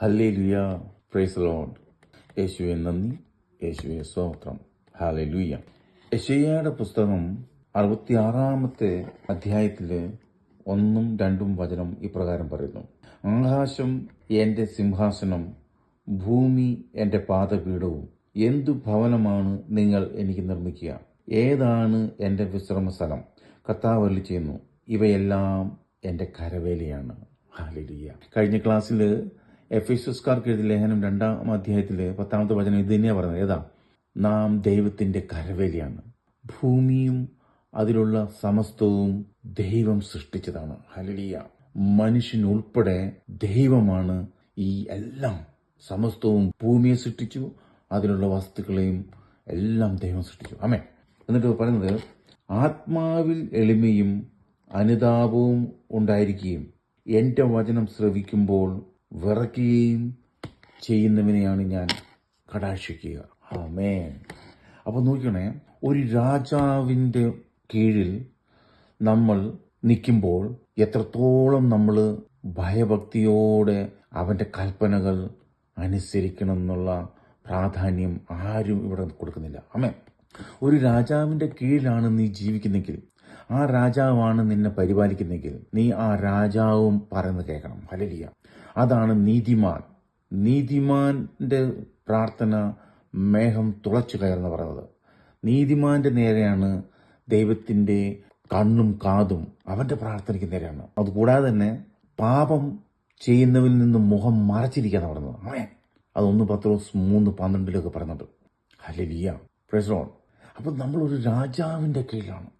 Hallelujah, praise the Lord. യേശുവെ നന്ദി, യേശുവെ സ്തോത്രം. ഹല്ലേലൂയ. യെശയ്യായുടെ പുസ്തകം 66 അധ്യായത്തില് 1, 2 വചനം ഇപ്രകാരം പറയുന്നു: ആകാശം എന്റെ സിംഹാസനം, ഭൂമി എന്റെ പാദപീഠവും. എന്തു ഭവനമാണ് നിങ്ങൾ എനിക്ക് നിർമ്മിക്കുക? ഏതാണ് എന്റെ വിശ്രമസ്ഥലം? കർത്താവ് അരുളിച്ചെയ്യുന്നു, ഇവയെല്ലാം എന്റെ കരവേലയാണ്. ഹല്ലേലൂയ. കഴിഞ്ഞ ക്ലാസ്സിൽ എഫെസ്യസ്കാർക്ക് എഴുതിയ ലേഖനം 2-ാം അധ്യായത്തില് 10-ാമത്തെ വചനം ഇത് തന്നെയാണ് പറയുന്നത്. ഏതാ? നാം ദൈവത്തിന്റെ കരവേലയാണ്. ഭൂമിയും അതിലുള്ള സമസ്തവും ദൈവം സൃഷ്ടിച്ചതാണ്. ഹല്ലേലൂയ. മനുഷ്യൻ ഉൾപ്പെടെ ദൈവമാണ് ഈ എല്ലാം. സമസ്തവും ഭൂമിയെ സൃഷ്ടിച്ചു, അതിലുള്ള വസ്തുക്കളെയും എല്ലാം ദൈവം സൃഷ്ടിച്ചു. ആമേൻ. എന്നിട്ട് പറയുന്നത്, ആത്മാവിൽ എളിമയും അനുതാപവും ഉണ്ടായിരിക്കുകയും എന്റെ വചനം ശ്രവിക്കുമ്പോൾ വിറയ്ക്കുകയും ചെയ്യുന്നവനെയാണ് ഞാൻ കടാക്ഷിക്കുക. ആമേൻ. അപ്പൊ നോക്കണേ, ഒരു രാജാവിന്റെ കീഴിൽ നമ്മൾ നിൽക്കുമ്പോൾ എത്രത്തോളം നമ്മൾ ഭയഭക്തിയോടെ അവന്റെ കൽപ്പനകൾ അനുസരിക്കണം എന്നുള്ള പ്രാധാന്യം ആരും ഇവിടെ കൊടുക്കുന്നില്ല. ആമേൻ. ഒരു രാജാവിന്റെ കീഴിലാണ് നീ ജീവിക്കുന്നെങ്കിൽ, ആ രാജാവാണ് നിന്നെ പരിപാലിക്കുന്നെങ്കിൽ, നീ ആ രാജാവും പറയുന്നത് കേൾക്കണം. ഹല്ലേലൂയ. അതാണ് നീതിമാൻ. നീതിമാന്റെ പ്രാർത്ഥന മേഘം തുളച്ചു കയർന്ന് പറയുന്നത്. നീതിമാന്റെ നേരെയാണ് ദൈവത്തിന്റെ കണ്ണും കാതും അവന്റെ പ്രാർത്ഥനയ്ക്ക് നേരെയാണ്. അതുകൂടാതെ തന്നെ പാപം ചെയ്യുന്നവരിൽ നിന്ന് മുഖം മറച്ചിരിക്കാന്ന് പറയുന്നത്. ആമേൻ. അത് 1 പത്രോസ് 3:12 പറയുന്നുണ്ട്. Hallelujah, praise the Lord. അപ്പൊ നമ്മളൊരു രാജാവിന്റെ കീഴിലാണ്.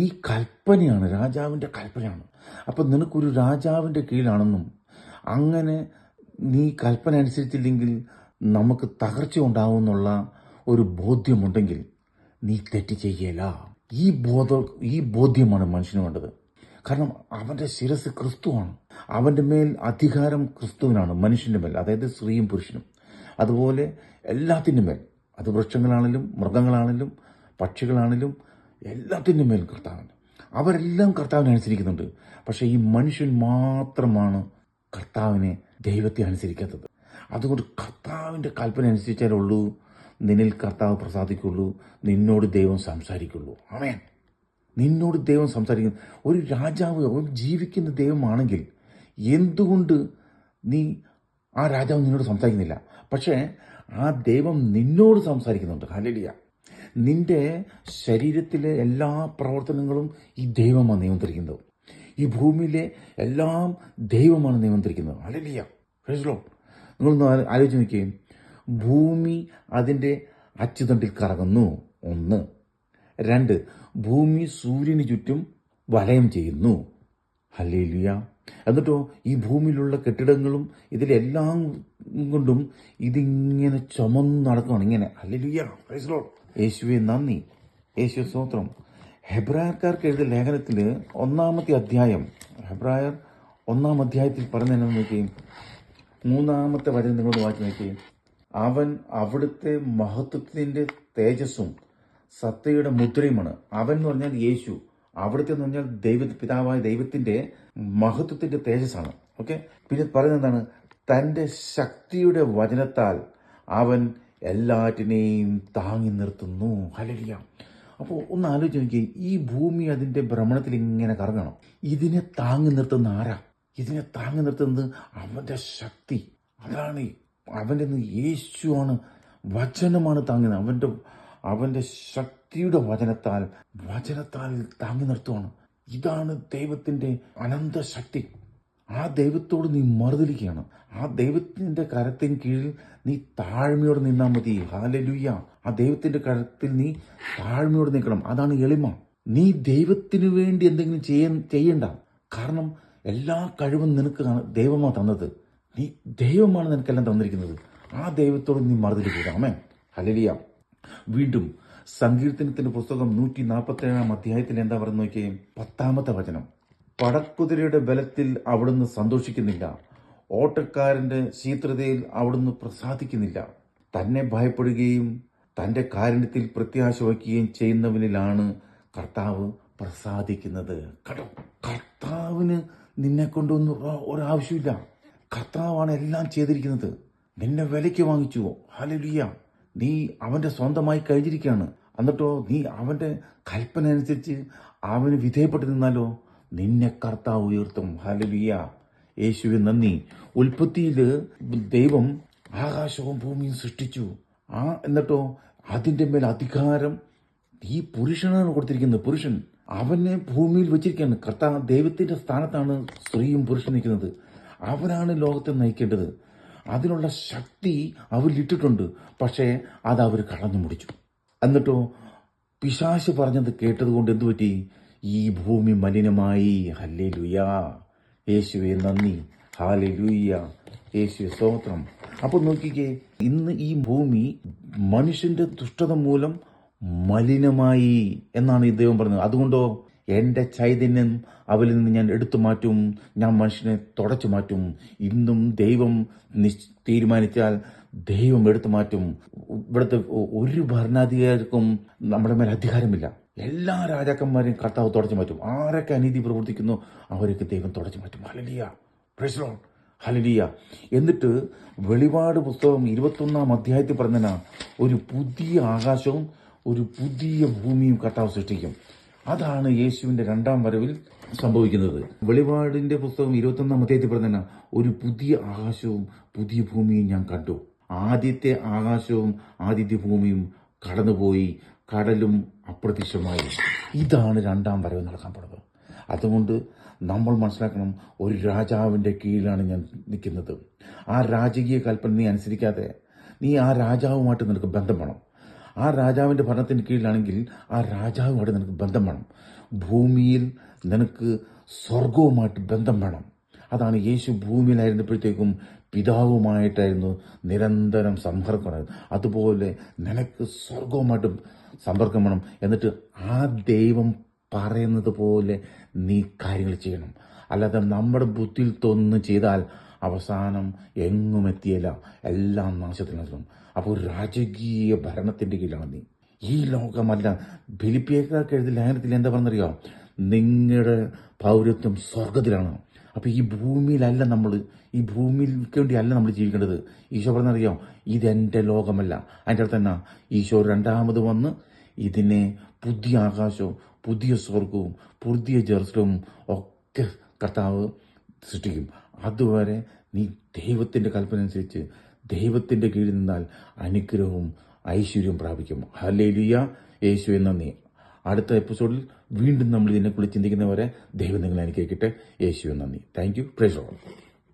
ഈ കൽപ്പനയാണ്, രാജാവിന്റെ കൽപ്പനയാണ്. അപ്പൊ നിനക്കൊരു രാജാവിന്റെ കീഴിലാണെന്നും, അങ്ങനെ നീ കൽപ്പന അനുസരിച്ചില്ലെങ്കിൽ നമുക്ക് തകർച്ച ഉണ്ടാവുമെന്നുള്ള ഒരു ബോധ്യമുണ്ടെങ്കിൽ നീ തെറ്റ് ചെയ്യല. ഈ ബോധ്യമാണ് മനുഷ്യന് വേണ്ടത്. കാരണം അവന്റെ ശിരസ് ക്രിസ്തുവാണ്. അവന്റെ മേൽ അധികാരം ക്രിസ്തുവിനാണ്, മനുഷ്യന്റെ മേൽ, അതായത് സ്ത്രീയും പുരുഷനും. അതുപോലെ എല്ലാത്തിൻ്റെ മേൽ, അത് വൃക്ഷങ്ങളാണെങ്കിലും മൃഗങ്ങളാണെങ്കിലും പക്ഷികളാണെങ്കിലും എല്ലാത്തിൻ്റെ മേൽ കർത്താവിന്. അവരെല്ലാം കർത്താവിനെ അനുസരിക്കുന്നുണ്ട്. പക്ഷെ ഈ മനുഷ്യൻ മാത്രമാണ് കർത്താവിനെ, ദൈവത്തെ അനുസരിക്കാത്തത്. അതുകൊണ്ട് കർത്താവിൻ്റെ കൽപ്പന അനുസരിച്ചാലുള്ളൂ നിന്നിൽ കർത്താവ് പ്രസാദിക്കുള്ളൂ, നിന്നോട് ദൈവം സംസാരിക്കുള്ളൂ. ആമേൻ. നിന്നോട് ദൈവം സംസാരിക്കുന്നു. ഒരു രാജാവ് ജീവിക്കുന്ന ദൈവമാണെങ്കിൽ എന്തുകൊണ്ട് ആ രാജാവ് നിന്നോട് സംസാരിക്കുന്നില്ല? പക്ഷേ ആ ദൈവം നിന്നോട് സംസാരിക്കുന്നുണ്ട്. ഹല്ലേലൂയ. നിന്റെ ശരീരത്തിലെ എല്ലാ പ്രവർത്തനങ്ങളും ഈ ദൈവമാണ് നിയന്ത്രിക്കുന്നത്. ഈ ഭൂമിയിലെ എല്ലാം ദൈവമാണ് നിയന്ത്രിക്കുന്നത്. Hallelujah, praise the Lord. നിങ്ങളൊന്ന് ആലോചിച്ച് നോക്കിയേ. ഭൂമി അതിൻ്റെ അച്ചുതണ്ടിൽ കറങ്ങുന്നു, 1. 2, ഭൂമി സൂര്യന് ചുറ്റും വലയം ചെയ്യുന്നു. ഹല്ലേലൂയ. എന്നിട്ടോ ഈ ഭൂമിയിലുള്ള കെട്ടിടങ്ങളും ഇതിലെല്ലാം കൊണ്ടും ഇതിങ്ങനെ ചുമന്ന് നടക്കുകയാണ് ഇങ്ങനെ. Hallelujah, praise the Lord. യേശുവെ നന്ദി, യേശു സ്തോത്രം. ഹെബ്രായർക്കാർക്ക് എഴുതിയ ലേഖനത്തിൽ 1-ാമത്തെ അധ്യായം, ഹെബ്രായർ 1-ാം അധ്യായത്തിൽ പറഞ്ഞതെന്നു നോക്കി, 3-ാമത്തെ വചനം നിങ്ങളോട് വായിച്ചു നോക്കി. അവൻ അവിടുത്തെ മഹത്വത്തിന്റെ തേജസ്സും സത്തയുടെ മുദ്രയുമാണ്. അവൻ എന്ന് പറഞ്ഞാൽ യേശു, അവിടുത്തെ എന്ന് പറഞ്ഞാൽ പിതാവായ ദൈവത്തിന്റെ മഹത്വത്തിന്റെ തേജസ്സാണ്. ഓക്കെ. പിന്നെ പറയുന്നത് എന്താണ്? തന്റെ ശക്തിയുടെ വചനത്താൽ അവൻ എല്ലാറ്റിനെയും താങ്ങി നിർത്തുന്നു. ഹല്ലേലൂയ. അപ്പോൾ ഒന്ന് ആലോചിച്ച് നോക്കിയേ, ഈ ഭൂമി അതിന്റെ ഭ്രമണത്തിൽ ഇങ്ങനെ കറങ്ങണം. ഇതിനെ താങ്ങി നിർത്തുന്ന ആരാ? ഇതിനെ താങ്ങി നിർത്തുന്നത് അവന്റെ ശക്തി. അതാണ് അവന്റെ യേശുവാണ്, വചനമാണ് താങ്ങുന്നത്. അവന്റെ ശക്തിയുടെ വചനത്താൽ താങ്ങി നിർത്തുവാണ്. ഇതാണ് ദൈവത്തിന്റെ അനന്ത ശക്തി. ആ ദൈവത്തോട് നീ മറുതലിക്കുകയാണ്. ആ ദൈവത്തിന്റെ കരത്തിന് കീഴിൽ നീ താഴ്മയോടെ നിന്നാൽ മതി. ഹല്ലേലൂയ. ആ ദൈവത്തിന്റെ കരത്തിൽ നീ താഴ്മയോടെ നിൽക്കണം. അതാണ് എളിമ. നീ ദൈവത്തിന് വേണ്ടി എന്തെങ്കിലും ചെയ്യണ്ട. കാരണം എല്ലാ കഴിവും നിനക്ക് ദൈവമാണ് തന്നത്. ദൈവമാണ് നിനക്കെല്ലാം തന്നിരിക്കുന്നത്. ആ ദൈവത്തോട് നീ മറുതലിക്കുക. ആമേൻ. ഹല്ലേലൂയ. വീണ്ടും സങ്കീർത്തനത്തിന്റെ പുസ്തകം 147-ാം അധ്യായത്തിൽ എന്താ പറയുന്നത് നോക്കിയേ, 10-ാമത്തെ വചനം. പടക്കുതിരയുടെ ബലത്തിൽ അവിടുന്ന് സന്തോഷിക്കുന്നില്ല, ഓട്ടക്കാരന്റെ ശീത്രതയിൽ അവിടുന്ന് പ്രസാദിക്കുന്നില്ല. തന്നെ ഭയപ്പെടുകയും തന്റെ കാരുണ്യത്തിൽ പ്രത്യാശ വയ്ക്കുകയും ചെയ്യുന്നവനിലാണ് കർത്താവ് പ്രസാദിക്കുന്നത്. കർത്താവിന് നിന്നെ കൊണ്ടൊന്നും ഒരാവശ്യമില്ല. കർത്താവാണ് എല്ലാം ചെയ്തിരിക്കുന്നത്. നിന്നെ വിലയ്ക്ക് വാങ്ങിച്ചു. ഹല്ലേലൂയ. നീ അവന്റെ സ്വന്തമായി കഴിഞ്ഞിരിക്കുകയാണ്. എന്നിട്ടോ നീ അവന്റെ കൽപ്പന അനുസരിച്ച് അവന് വിധേയപ്പെട്ട് നിന്നാലോ നിന്നെ കർത്താവ് ഉയർത്തും. ഹല്ലേലൂയ. യേശുവെ നന്ദി. ഉൽപ്പത്തിയില് ദൈവം ആകാശവും ഭൂമിയും സൃഷ്ടിച്ചു. എന്നിട്ടോ അതിന്റെ മേൽ അധികാരം ഈ പുരുഷനാണ് കൊടുത്തിരിക്കുന്നത്. പുരുഷൻ അവനെ ഭൂമിയിൽ വെച്ചിരിക്കുകയാണ്. കർത്താവ് ദൈവത്തിന്റെ സ്ഥാനത്താണ് സ്ത്രീയും പുരുഷൻ നിൽക്കുന്നത്. അവനാണ് ലോകത്തെ നയിക്കേണ്ടത്. അതിനുള്ള ശക്തി അവരിലിട്ടിട്ടുണ്ട്. പക്ഷേ അത് അവർ കളഞ്ഞു മുടിച്ചു. എന്നിട്ടോ പിശാച് പറഞ്ഞത് കേട്ടത് കൊണ്ട് എന്തു പറ്റി? ഈ ഭൂമി മലിനമായി. ഹല്ലേലൂയ. യേശുവെ നന്ദി. ഹല്ലേലൂയ. യേശുവെ സ്തോത്രം. അപ്പൊ നോക്കിക്കേ, ഇന്ന് ഈ ഭൂമി മനുഷ്യന്റെ ദുഷ്ടത മൂലം മലിനമായി എന്നാണ് ഈ ദൈവം പറഞ്ഞത്. അതുകൊണ്ടോ എന്റെ ചൈതന്യം അവരിൽ നിന്ന് ഞാൻ എടുത്തു മാറ്റും. ഞാൻ മനുഷ്യനെ തുടച്ചു മാറ്റും. ഇന്നും ദൈവം തീരുമാനിച്ചാൽ ദൈവം എടുത്തു മാറ്റും. ഇവിടുത്തെ ഒരു ഭരണാധികാരിക്കും നമ്മുടെ മേൽ അധികാരമില്ല. എല്ലാ രാജാക്കന്മാരെയും കർത്താവ് തുടച്ചു മാറ്റും. ആരൊക്കെ അനീതി പ്രവർത്തിക്കുന്നു അവരൊക്കെ ദൈവം തുടച്ചു മാറ്റും. Hallelujah. Praise the Lord. Hallelujah. എന്നിട്ട് വെളിപാട് പുസ്തകം 21 അധ്യായത്തിൽ പറഞ്ഞ ഒരു പുതിയ ആകാശവും ഒരു പുതിയ ഭൂമിയും കർത്താവ് സൃഷ്ടിക്കും. അതാണ് യേശുവിന്റെ രണ്ടാം വരവിൽ സംഭവിക്കുന്നത്. വെളിപാടിന്റെ പുസ്തകം 21 അധ്യായത്തിൽ പറഞ്ഞ ഒരു പുതിയ ആകാശവും പുതിയ ഭൂമിയും ഞാൻ കണ്ടു. ആദ്യത്തെ ആകാശവും ആദ്യത്തെ ഭൂമിയും കടന്നുപോയി, കടലും അപ്രത്യക്ഷമായി. ഇതാണ് രണ്ടാം വരവ് നടക്കാൻ പോകുന്നത്. അതുകൊണ്ട് നമ്മൾ മനസ്സിലാക്കണം, ഒരു രാജാവിന്റെ കീഴിലാണ് ഞാൻ നിൽക്കുന്നത്. ആ രാജകീയ കൽപ്പന നീ അനുസരിക്കാതെ നീ ആ രാജാവുമായിട്ട് നിനക്ക് ബന്ധം വേണം. ആ രാജാവിന്റെ ഭരണത്തിന് കീഴിലാണെങ്കിൽ ആ രാജാവുമായിട്ട് നിനക്ക് ബന്ധം വേണം. ഭൂമിയിൽ നിനക്ക് സ്വർഗവുമായിട്ട് ബന്ധം വേണം. അതാണ് യേശു ഭൂമിയിലായിരുന്നപ്പോഴത്തേക്കും പിതാവുമായിട്ടായിരുന്നു നിരന്തരം സമ്പർക്കം. അതുപോലെ നിനക്ക് സ്വർഗവുമായിട്ട് സമ്പർക്കം വേണം. എന്നിട്ട് ആ ദൈവം പറയുന്നത് പോലെ നീ കാര്യങ്ങൾ ചെയ്യണം. അല്ലാതെ നമ്മുടെ ബുദ്ധിയിൽ തോന്നുന്നു ചെയ്താൽ അവസാനം എങ്ങും എത്തിയല്ല, എല്ലാം നാശത്തിൽ നടക്കും. അപ്പോൾ രാജകീയ ഭരണത്തിന്റെ കീഴിലാണ് നീ. ഈ ലോകമല്ല. ഫിലിപ്പിയക്കാർക്ക് എഴുതിയ ലേഖനത്തിൽ എന്താ പറഞ്ഞറിയോ? നിങ്ങളുടെ പൗരത്വം സ്വർഗത്തിലാണ്. അപ്പൊ ഈ ഭൂമിയിലല്ല നമ്മൾ, ഈ ഭൂമിയിലേക്ക് വേണ്ടിയല്ല നമ്മൾ ജീവിക്കേണ്ടത്. ഈശോ പറഞ്ഞറിയോ, ഇതെന്റെ ലോകമല്ല. അതിൻ്റെ അടുത്ത് തന്നെ ഈശോ രണ്ടാമത് വന്ന് ഇതിനെ പുതിയ ആകാശവും പുതിയ സ്വർഗവും പുതിയ ജെറുസലേമും ഒക്കെ കർത്താവ് സൃഷ്ടിക്കും. അതുവരെ നീ ദൈവത്തിന്റെ കൽപ്പന അനുസരിച്ച് ദൈവത്തിന്റെ കീഴിൽ നിന്നാൽ അനുഗ്രഹവും ഐശ്വര്യവും പ്രാപിക്കും. ഹല്ലേലൂയ. യേശുവേ നന്ദി. അടുത്ത എപ്പിസോഡിൽ വീണ്ടും നമ്മൾ ഇതിനെക്കുറിച്ച് ചിന്തിക്കുന്നവരെ ദൈവം നിങ്ങളെ അനുഗ്രഹിക്കട്ടെ. യേശുവേ നന്ദി. Thank you. Praise the Lord.